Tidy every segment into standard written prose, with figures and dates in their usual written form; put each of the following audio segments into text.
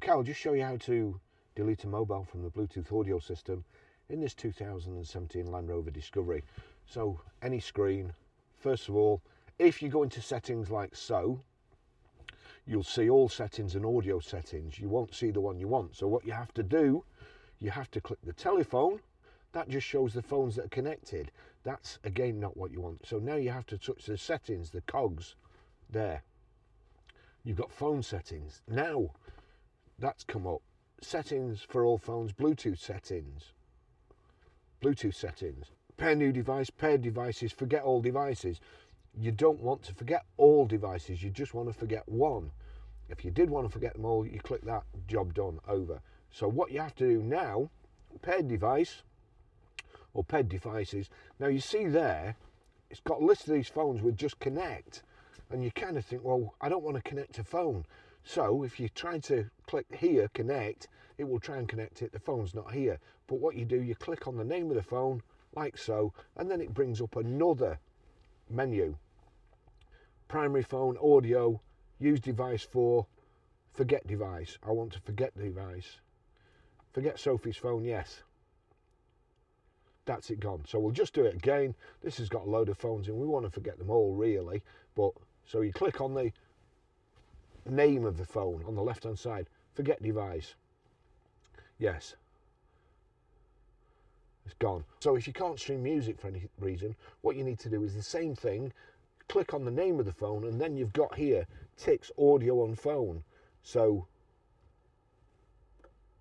Okay, I'll just show you how to delete a mobile from the Bluetooth audio system in this 2017 Land Rover Discovery. So any screen, first of all, if you go into settings like so, you'll see all settings and audio settings. You won't see the one you want. So what you have to do, you have to click the telephone. That just shows the phones that are connected. That's again not what you want. So now you have to touch the settings, the cogs there. You've got phone settings. Now that's come up. Settings for all phones, Bluetooth settings. Bluetooth settings. Pair new device, paired devices, forget all devices. You don't want to forget all devices, you just want to forget one. If you did want to forget them all, you click that, job done, over. So what you have to do now, paired device, or paired devices. Now you see there, it's got a list of these phones with just connect. And you kind of think, well, I don't want to connect a phone. So if you try to click here, connect, it will try and connect it. The phone's not here. But what you do, you click on the name of the phone, like so, and then it brings up another menu. Primary phone, audio, use device for, forget device. I want to forget device. Forget Sophie's phone, yes. That's it gone. So we'll just do it again. This has got a load of phones in. We want to forget them all really. But so you click on the name of the phone on the left hand side. Forget device. Yes. It's gone. So if you can't stream music for any reason, what you need to do is the same thing. Click on the name of the phone and then you've got here ticks audio on phone. So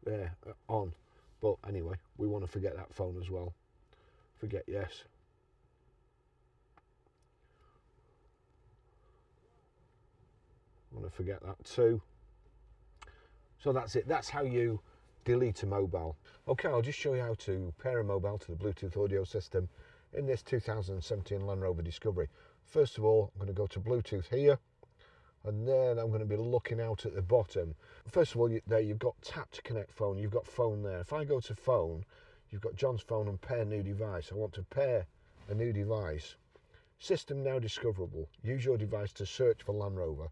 there, on. But anyway, we want to forget that phone as well. Forget yes. I want to forget that too. So that's it. That's how you delete a mobile. Okay, I'll just show you how to pair a mobile to the Bluetooth audio system in this 2017 Land Rover Discovery. First of all, I'm going to go to Bluetooth here, and then I'm going to be looking out at the bottom. First of all, there you've got tap to connect phone. You've got phone there. If I go to phone, you've got John's phone and pair new device. I want to pair a new device. System now discoverable. Use your device to search for Land Rover.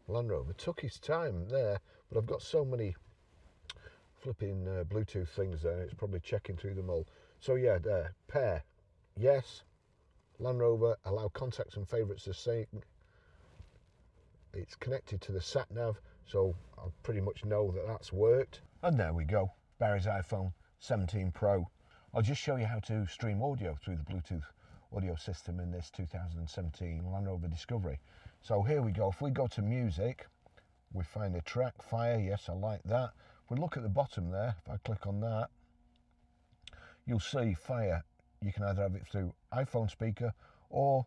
Land Rover took his time there, but I've got so many flipping Bluetooth things there, it's probably checking through them all. So yeah, there, pair, yes. Land Rover, allow contacts and favourites to sync. It's connected to the sat nav, so I pretty much know that that's worked. And there we go, Barry's iPhone 17 Pro. I'll just show you how to stream audio through the Bluetooth audio system in this 2017 Land Rover Discovery. So here we go. If we go to music, we find a track, Fire, yes, I like that. If we look at the bottom there, if I click on that, you'll see Fire. You can either have it through iPhone speaker or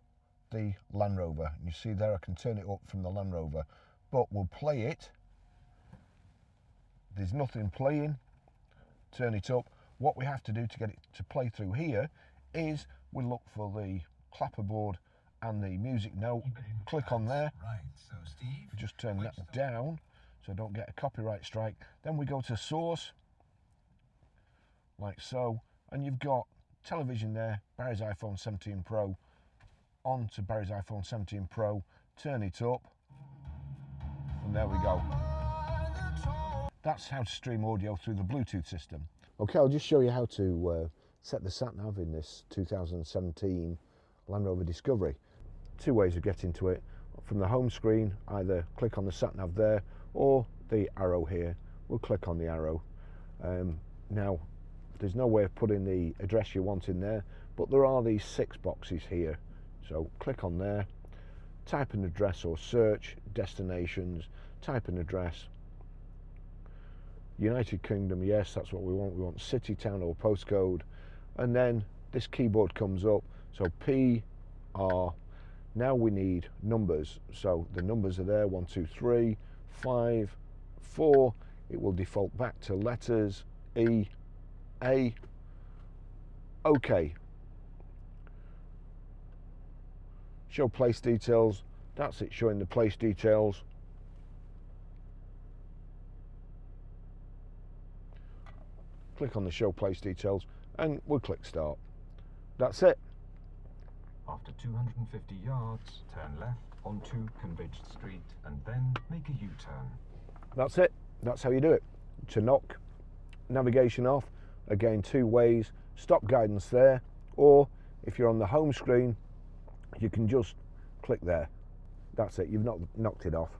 the Land Rover. And you see there, I can turn it up from the Land Rover, but we'll play it. There's nothing playing. Turn it up. What we have to do to get it to play through here is we look for the clapperboard and the music note, click on there, right. So Steve, just turn that down so I don't get a copyright strike. Then we go to source, like so, and you've got television there, Barry's iPhone 17 Pro, on to Barry's iPhone 17 Pro, turn it up, and there we go. That's how to stream audio through the Bluetooth system. Okay, I'll just show you how to set the sat-nav in this 2017 Land Rover Discovery. Two ways of getting to it. From the home screen, either click on the sat-nav there or the arrow here. We'll click on the arrow. Now, there's no way of putting the address you want in there, but there are these 6 boxes here. So click on there, type an address or search, destinations, type an address. United Kingdom, yes, that's what we want. We want city, town or postcode. And then this keyboard comes up. So P, R, now we need numbers. So the numbers are there, 1, 2, 3, 5, 4. It will default back to letters, E, A, OK. Show place details, that's it showing the place details. Click on the show place details and we'll click start. That's it. After 250 yards, turn left onto Convidged Street and then make a U-turn. That's it. That's how you do it. To knock, navigation off, again 2 ways, stop guidance there, or if you're on the home screen, you can just click there. That's it, you've knocked it off.